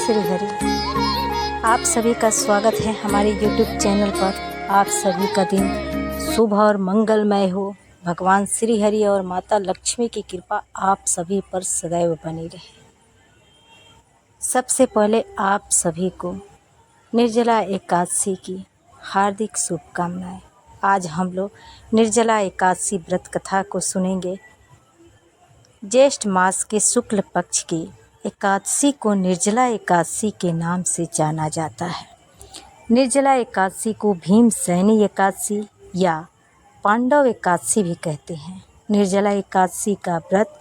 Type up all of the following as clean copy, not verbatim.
श्री हरि। आप सभी का स्वागत है हमारे YouTube चैनल पर। आप सभी का दिन शुभ और मंगलमय हो। भगवान श्री हरि और माता लक्ष्मी की कृपा आप सभी पर सदैव बनी रहे। सबसे पहले आप सभी को निर्जला एकादशी की हार्दिक शुभकामनाएं। आज हम लोग निर्जला एकादशी व्रत कथा को सुनेंगे। ज्येष्ठ मास के शुक्ल पक्ष की एकादशी को निर्जला एकादशी के नाम से जाना जाता है। निर्जला एकादशी को भीमसेनी एकादशी या पांडव एकादशी भी कहते हैं। निर्जला एकादशी का व्रत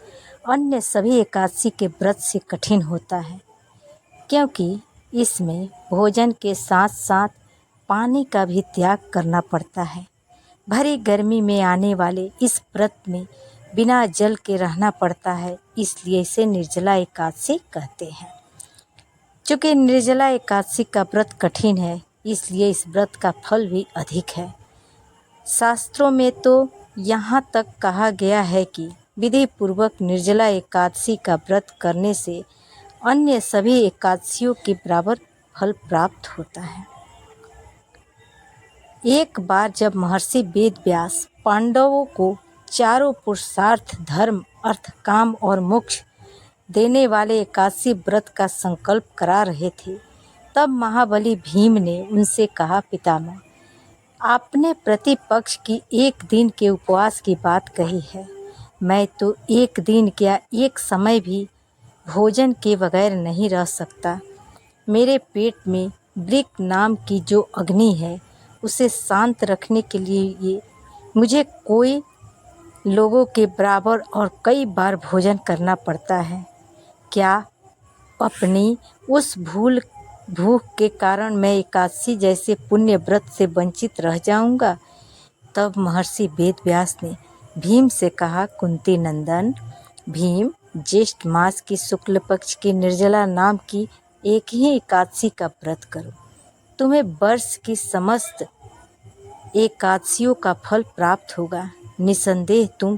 अन्य सभी एकादशी के व्रत से कठिन होता है, क्योंकि इसमें भोजन के साथ साथ पानी का भी त्याग करना पड़ता है। भरी गर्मी में आने वाले इस व्रत में बिना जल के रहना पड़ता है, इसलिए इसे निर्जला एकादशी कहते हैं। चूँकि निर्जला एकादशी का व्रत कठिन है, इसलिए इस व्रत का फल भी अधिक है। शास्त्रों में तो यहाँ तक कहा गया है कि विधि पूर्वक निर्जला एकादशी का व्रत करने से अन्य सभी एकादशियों के बराबर फल प्राप्त होता है। एक बार जब महर्षि वेद व्यास पांडवों को चारों पुरुषार्थ धर्म अर्थ काम और मोक्ष देने वाले एकादशी व्रत का संकल्प करा रहे थे, तब महाबली भीम ने उनसे कहा, पितामह, आपने प्रतिपक्ष की एक दिन के उपवास की बात कही है। मैं तो एक दिन क्या एक समय भी भोजन के बगैर नहीं रह सकता। मेरे पेट में वृक नाम की जो अग्नि है, उसे शांत रखने के लिए मुझे कोई लोगों के बराबर और कई बार भोजन करना पड़ता है। क्या अपनी उस भूख के कारण मैं एकादशी जैसे पुण्य व्रत से वंचित रह जाऊंगा? तब महर्षि वेदव्यास ने भीम से कहा, कुंती नंदन भीम, ज्येष्ठ मास की शुक्ल पक्ष की निर्जला नाम की एक ही एकादशी का व्रत करो। तुम्हें वर्ष की समस्त एकादशियों का फल प्राप्त होगा। निसंदेह तुम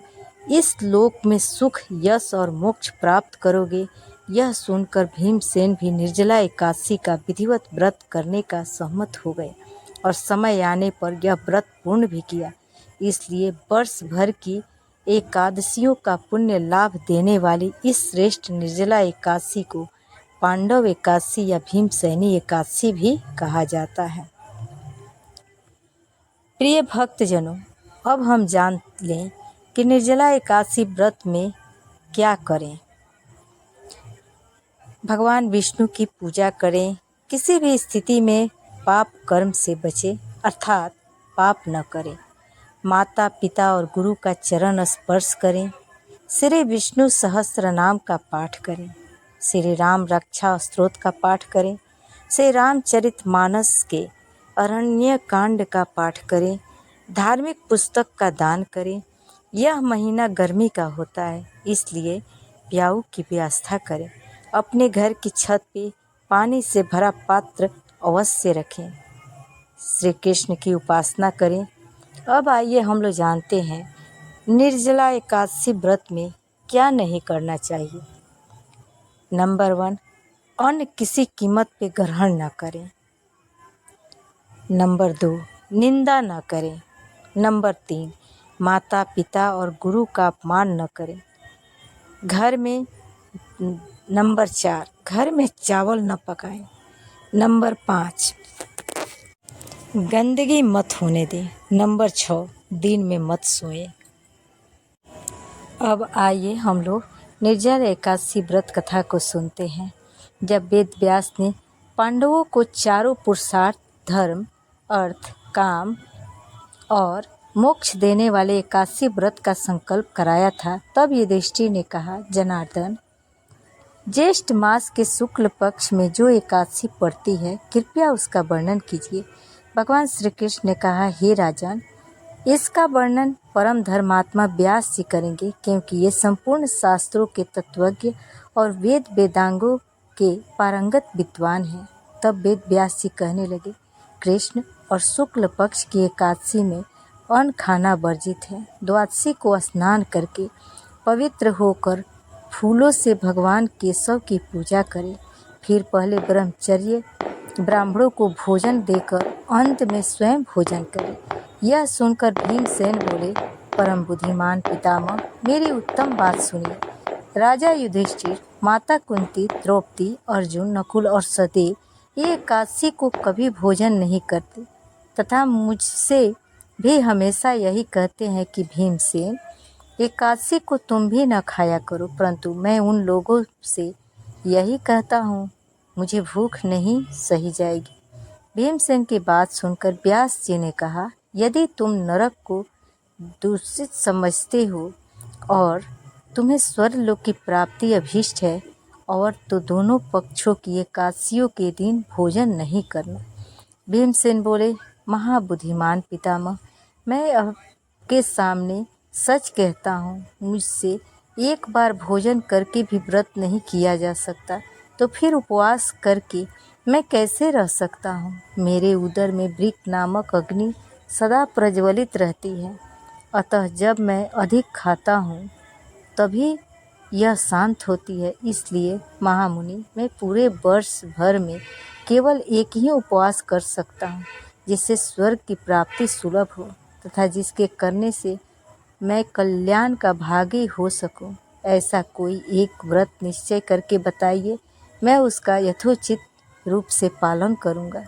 इस लोक में सुख, यश और मोक्ष प्राप्त करोगे। यह सुनकर भीमसेन भी निर्जला एकादशी का विधिवत व्रत करने का सहमत हो गए और समय आने पर यह व्रत पूर्ण भी किया। इसलिए वर्ष भर की एकादशियों का पुण्य लाभ देने वाली इस श्रेष्ठ निर्जला एकादशी को पांडव एकादशी या भीमसेनी एकादशी भी कहा जाता है। प्रिय भक्तजनों, अब हम जान लें कि निर्जला एकादशी व्रत में क्या करें। भगवान विष्णु की पूजा करें। किसी भी स्थिति में पाप कर्म से बचें, अर्थात पाप न करें। माता पिता और गुरु का चरण स्पर्श करें। श्री विष्णु सहस्त्र नाम का पाठ करें। श्री राम रक्षा स्तोत्र का पाठ करें। श्री रामचरितमानस के अरण्य कांड का पाठ करें। धार्मिक पुस्तक का दान करें। यह महीना गर्मी का होता है, इसलिए प्याऊ की व्यवस्था करें। अपने घर की छत पे पानी से भरा पात्र अवश्य रखें। श्री कृष्ण की उपासना करें। अब आइए हम लोग जानते हैं निर्जला एकादशी व्रत में क्या नहीं करना चाहिए। नंबर 1, अन्न किसी कीमत पे ग्रहण न करें। नंबर 2, निंदा न करें। नंबर 3, माता पिता और गुरु का अपमान न करें। नंबर 4, घर में चावल न पकाएं। नंबर 5, गंदगी मत होने दें। नंबर 6, दिन में मत सोएं। अब आइए हम लोग निर्जला एकादशी व्रत कथा को सुनते हैं। जब वेद व्यास ने पांडवों को चारों पुरुषार्थ धर्म अर्थ काम और मोक्ष देने वाले एकादशी व्रत का संकल्प कराया था, तब युधिष्ठिर ने कहा, जनार्दन, ज्येष्ठ मास के शुक्ल पक्ष में जो एकादशी पड़ती है, कृपया उसका वर्णन कीजिए। भगवान श्री कृष्ण ने कहा, हे राजन, इसका वर्णन परम धर्मात्मा व्यास जी करेंगे, क्योंकि ये संपूर्ण शास्त्रों के तत्वज्ञ और वेद वेदांगों के पारंगत विद्वान हैं। तब वेद व्यास जी कहने लगे, कृष्ण और शुक्ल पक्ष की एकादशी में अन्न खाना वर्जित है। द्वादशी को स्नान करके पवित्र होकर फूलों से भगवान केशव की पूजा करें। फिर पहले ब्रह्मचर्य ब्राह्मणों को भोजन देकर अंत में स्वयं भोजन करे। यह सुनकर भीमसेन बोले, परम बुद्धिमान पितामह, मेरी उत्तम बात सुनिए। राजा युधिष्ठिर, माता कुंती, द्रौपदी, अर्जुन, नकुल और सहदेव ये एकादशी को कभी भोजन नहीं करते तथा मुझसे भी हमेशा यही कहते हैं कि भीमसेन, एकादशी को तुम भी न खाया करो, परंतु मैं उन लोगों से यही कहता हूँ, मुझे भूख नहीं सही जाएगी। भीमसेन की बात सुनकर व्यास जी ने कहा, यदि तुम नरक को दूषित समझते हो और तुम्हें स्वर्गलोक की प्राप्ति अभीष्ट है और तो दोनों पक्षों की एकादशियों के दिन भोजन नहीं करना। भीमसेन बोले, महाबुद्धिमान पितामह, मैं आपके सामने सच कहता हूँ, मुझसे एक बार भोजन करके भी व्रत नहीं किया जा सकता, तो फिर उपवास करके मैं कैसे रह सकता हूँ। मेरे उदर में वृक्क नामक अग्नि सदा प्रज्वलित रहती है, अतः जब मैं अधिक खाता हूँ तभी यह शांत होती है। इसलिए महामुनि, मैं पूरे वर्ष भर में केवल एक ही उपवास कर सकता हूँ, जिससे स्वर्ग की प्राप्ति सुलभ हो तथा जिसके करने से मैं कल्याण का भागी हो सकूं। ऐसा कोई एक व्रत निश्चय करके बताइए, मैं उसका यथोचित रूप से पालन करूंगा।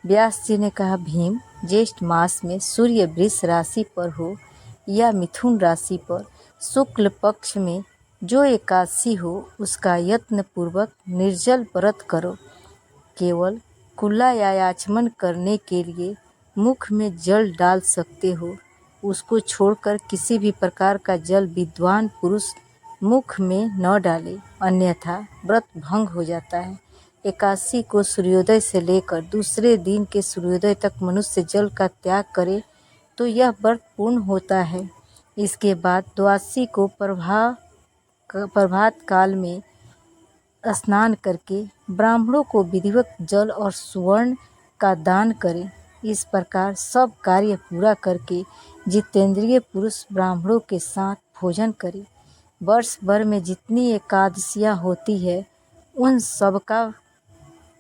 व्यास जी ने कहा, भीम, ज्येष्ठ मास में सूर्य वृष राशि पर हो या मिथुन राशि पर शुक्ल पक्ष में जो एकादशी हो, उसका यत्न पूर्वक निर्जल व्रत करो। केवल कुल्ला या आचमन करने के लिए मुख में जल डाल सकते हो, उसको छोड़कर किसी भी प्रकार का जल विद्वान पुरुष मुख में न डाले, अन्यथा व्रत भंग हो जाता है। एकादशी को सूर्योदय से लेकर दूसरे दिन के सूर्योदय तक मनुष्य जल का त्याग करे तो यह व्रत पूर्ण होता है। इसके बाद द्वादशी को प्रभात काल में स्नान करके ब्राह्मणों को विधिवत जल और सुवर्ण का दान करें। इस प्रकार सब कार्य पूरा करके जितेंद्रिय पुरुष ब्राह्मणों के साथ भोजन करे। वर्ष भर में जितनी एकादशियाँ होती है, उन सब का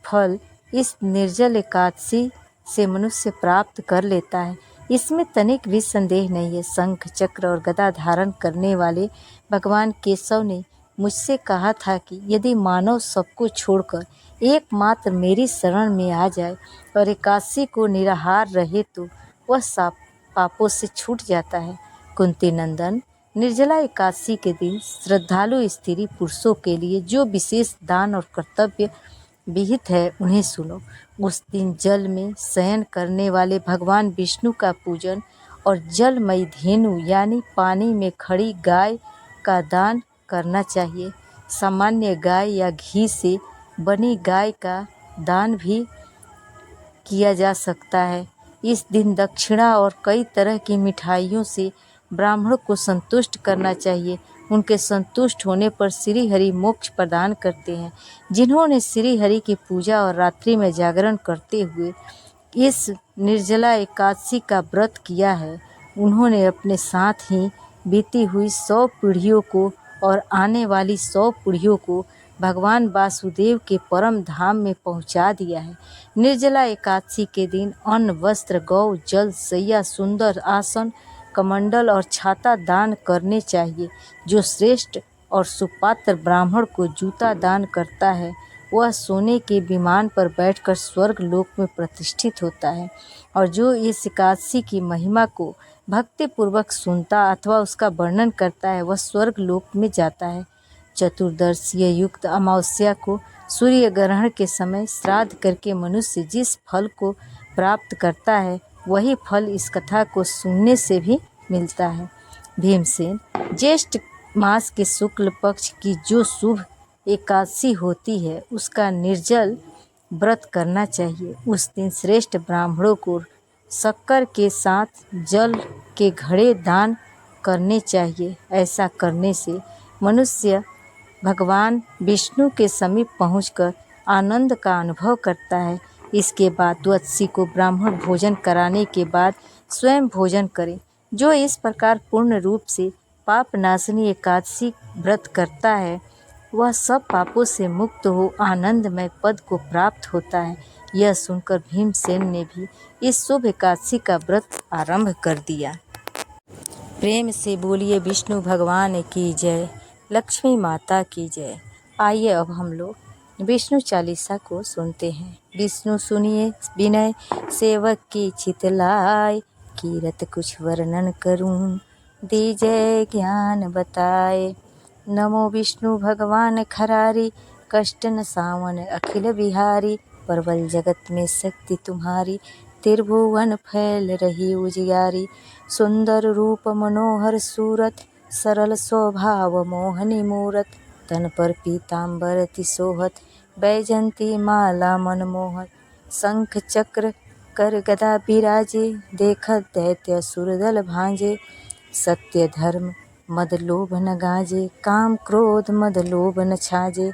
फल इस निर्जल एकादशी से मनुष्य प्राप्त कर लेता है। इसमें तनिक भी संदेह नहीं है। शंख, चक्र और गदा धारण करने वाले भगवान केशव ने मुझसे कहा था कि यदि मानव सबको छोड़कर एकमात्र मेरी शरण में आ जाए और एकादशी को निराहार रहे तो वह सब पापों से छूट जाता है। कुंती नंदन, निर्जला एकादशी के दिन श्रद्धालु स्त्री पुरुषों के लिए जो विशेष दान और कर्तव्य विहित है, उन्हें सुनो। उस दिन जल में शयन करने वाले भगवान विष्णु का पूजन और जलमयी धेनु यानी पानी में खड़ी गाय का दान करना चाहिए। सामान्य गाय या घी से बनी गाय का दान भी किया जा सकता है। इस दिन दक्षिणा और कई तरह की मिठाइयों से ब्राह्मणों को संतुष्ट करना चाहिए। उनके संतुष्ट होने पर श्री हरि मोक्ष प्रदान करते हैं। जिन्होंने श्री हरि की पूजा और रात्रि में जागरण करते हुए इस निर्जला एकादशी का व्रत किया है, उन्होंने अपने साथ ही बीती हुई 100 पीढ़ियों को और आने वाली 100 पीढ़ियों को भगवान वासुदेव के परम धाम में पहुंचा दिया है। निर्जला एकादशी के दिन अन्न, वस्त्र, गौ, जल, शैया, सुंदर आसन, कमंडल और छाता दान करने चाहिए। जो श्रेष्ठ और सुपात्र ब्राह्मण को जूता दान करता है, वह सोने के विमान पर बैठकर स्वर्ग लोक में प्रतिष्ठित होता है। और जो इस एकादशी की महिमा को भक्तिपूर्वक सुनता अथवा उसका वर्णन करता है, वह स्वर्ग लोक में जाता है। चतुर्दशीय युक्त अमावस्या को सूर्य ग्रहण के समय श्राद्ध करके मनुष्य जिस फल को प्राप्त करता है, वही फल इस कथा को सुनने से भी मिलता है। भीमसेन, ज्येष्ठ मास के शुक्ल पक्ष की जो शुभ एकादशी होती है, उसका निर्जल व्रत करना चाहिए। उस दिन श्रेष्ठ ब्राह्मणों को शक्कर के साथ जल के घड़े दान करने चाहिए। ऐसा करने से मनुष्य भगवान विष्णु के समीप पहुंचकर आनंद का अनुभव करता है। इसके बाद द्वादशी को ब्राह्मण भोजन कराने के बाद स्वयं भोजन करें। जो इस प्रकार पूर्ण रूप से पाप नाशनी एकादशी व्रत करता है, वह सब पापों से मुक्त हो आनंदमय पद को प्राप्त होता है। यह सुनकर भीमसेन ने भी इस शुभ एकादशी का व्रत आरंभ कर दिया। प्रेम से बोलिए विष्णु भगवान की जय, लक्ष्मी माता की जय। आइए अब हम लोग विष्णु चालीसा को सुनते हैं। विष्णु सुनिए विनय सेवक की चितलाय, कीरत कुछ वर्णन करूं दीजय ज्ञान बताए। नमो विष्णु भगवान खरारी, कष्ट न सावन अखिल बिहारी। प्रबल जगत में शक्ति तुम्हारी, त्रिभुवन फैल रही उजियारी। सुंदर रूप मनोहर सूरत, सरल स्वभाव मोहनी मूरत। तन पर पीताम्बर तिसोहत, बैजंती माला मनमोहत। शंख चक्र कर गदा बिराजे, देखत दैत्य असुर दल भांजे। सत्य धर्म मद लोभ न गाजे, काम क्रोध मद लोभ न छाजे।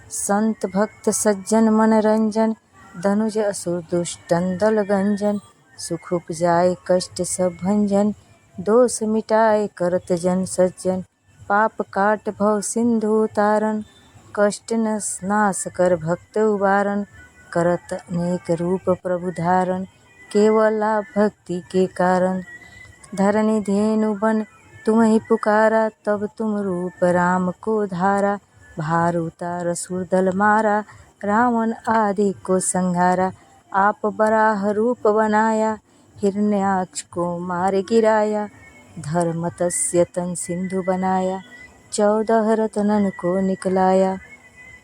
संत भक्त सज्जन मन रंजन, धनुज असुर दुष्टन दल गंजन। सुख उपजाए कष्ट सब भंजन, दोष मिटाए करत जन सज्जन। पाप काट भव सिंधु उतारन, कष्ट न नाश कर भक्त उबारन। करत अनेक रूप प्रभु धारन, केवला भक्ति के कारण। धरनी धेनु बन तुम ही पुकारा, तब तुम रूप राम को धारा। भार उतार असुर दल मारा, रावण आदि को संहारा। आप बराह रूप बनाया, हिरण्याक्ष को मार गिराया। धर्म मत्स्य तन सिंधु बनाया, 14 रत्नन को निकलाया।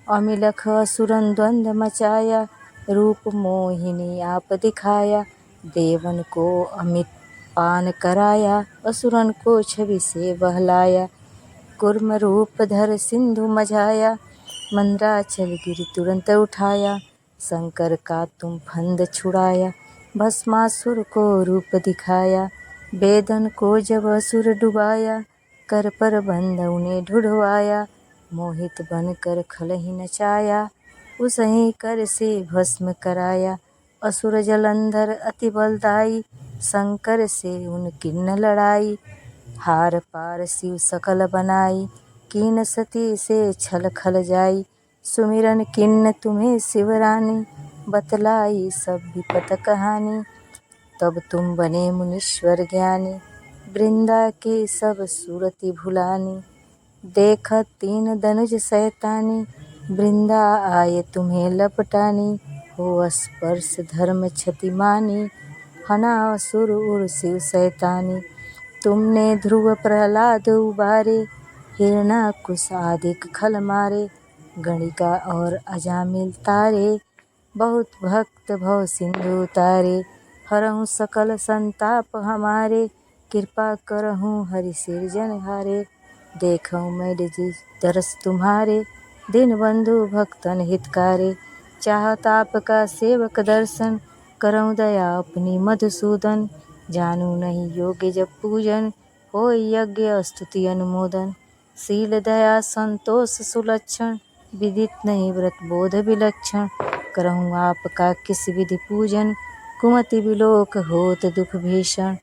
अमिलख असुरन द्वंद्व मचाया, रूप मोहिनी आप दिखाया। देवन को अमित पान कराया, असुरन को छवि से बहलाया। कुर्म रूप धर सिंधु मझाया, मंद्राचल गिर तुरंत उठाया। शंकर का तुम फंद छुड़ाया, भस्मासुर को रूप दिखाया। वेदन को जब असुर डुबाया, कर पर बंद उन्हें ढुढ़वाया। मोहित बन कर खलहि नचाया, उसहीं कर से भस्म कराया। असुर जलंधर अति बलदाई, शंकर से उनकी न लड़ाई। हार पार शिव सकल बनाई, कीन सती से छल खल जाई। सुमिरन किन्न तुम्हें शिवरानी, बतलाई सब विपत कहानी। तब तुम बने मुनीश्वर ज्ञानी, वृंदा के सब सूरति भुलानी। देखत तीन धनुज शैतानी, वृंदा आए तुम्हें लपटानी। हो स्पर्श धर्म क्षति मानी, हना असुर उर शिव शैतानी। तुमने ध्रुव प्रहलाद उबारे, हिरणाकुश आदिक खल मारे। गणिका और अजामिल तारे, बहुत भक्त भव सिंधु उतारे। हरहु सकल संताप हमारे, कृपा करहु हरि सिरजनहारे। देखऊँ मैं जिस दरस तुम्हारे, दीन बंधु भक्तन हितकारे। चाहत आपका सेवक दर्शन, करऊँ दया अपनी मधुसूदन। जानू नहीं योग्य जब पूजन, होय यज्ञ स्तुति अनुमोदन। शील दया संतोष सुलक्षण, विदित नहीं व्रत बोध विलक्षण। करऊँ आपका किस विधि पूजन, कुमति विलोक होत दुख भीषण।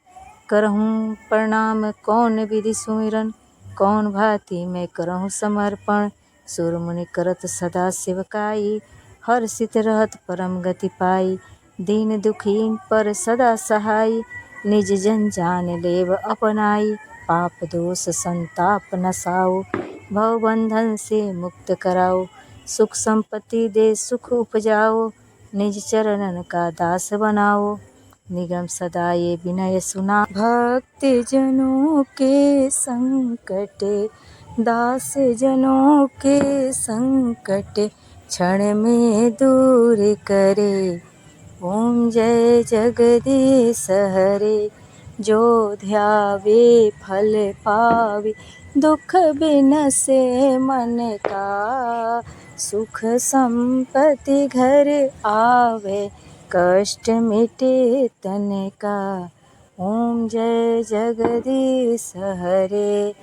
करहूँ प्रणाम कौन विधि सुमिरन, कौन भांति मैं करहूँ समर्पण। सुर मुनि करत सदा सेवकाई, हर्षित रहत परम गति पाई। दीन दुखीन पर सदा सहाय, निज जन जान लेव अपनाई। पाप दोष संताप नसाओ, भव बंधन से मुक्त कराओ। सुख संपत्ति दे सुख उपजाओ, निज चरणन का दास बनाओ। निगम सदा ये विनय सुना, भक्त जनों के संकट, दास जनों के संकट। क्षण में दूर करे, ओम जय जगदीश हरे। जो ध्यावे फल पावे, दुख बिनसे मन का। सुख संपत्ति घर आवे, कष्ट मिटे तन का। ओम जय जगदीश हरे।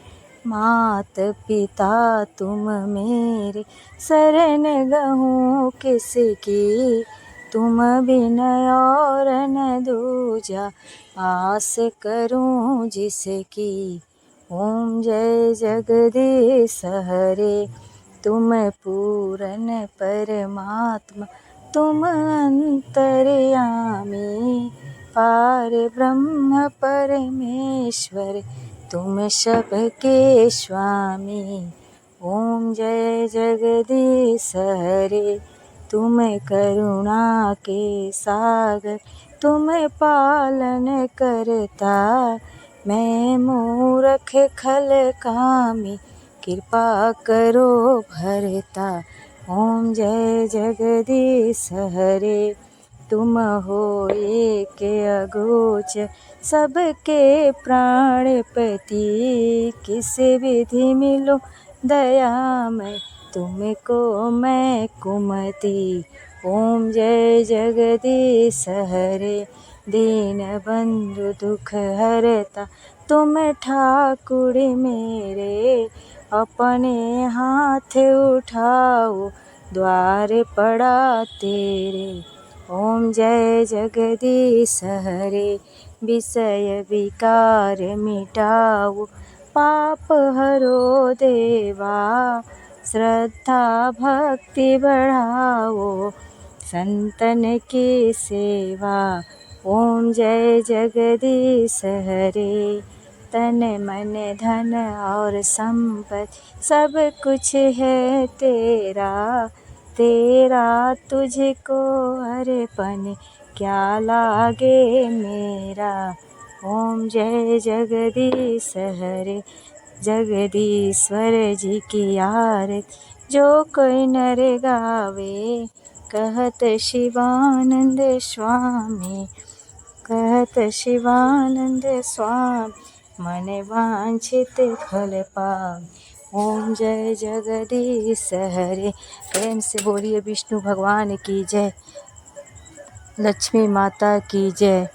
मात पिता तुम मेरे, शरण गहूँ किसकी। तुम बिन और न दूजा, आस करूं जिसकी। ओम जय जगदीश हरे। तुम पूर्ण परमात्मा तुम अंतर्यामी, पार ब्रह्म परमेश्वर तुम सबके स्वामी। ओम जय जगदीश हरे, तुम करुणा के सागर तुम पालन करता, मैं मूर्ख खल कामी कृपा करो भरता। ओम जय जगदीश हरे, तुम हो एक अगोचर सबके प्राणपति, किस विधि मिलो दयामय तुमको मैं कुमति। ओम जय जगदीश हरे, दीन बंधु दुख हरता तुम ठाकुर मेरे, अपने हाथ उठाओ द्वार पड़ा तेरे। ओम जय जगदीश हरे, विषय विकार मिटाओ पाप हरो देवा, श्रद्धा भक्ति बढ़ाओ संतन की सेवा। ओम जय जगदीश हरे, तन मन धन और संपत्ति सब कुछ है तेरा, तेरा तुझको अर्पण क्या लागे मेरा। ओम जय जगदीश हरे, जगदीश्वर जी की आरती जो कोई नर गावे, कहत शिवानंद स्वामी, कहत शिवानंद स्वामी, मन वांछित फल पावे। ओम जय जगदीश हरे। प्रेम से बोलिए विष्णु भगवान की जय, लक्ष्मी माता की जय।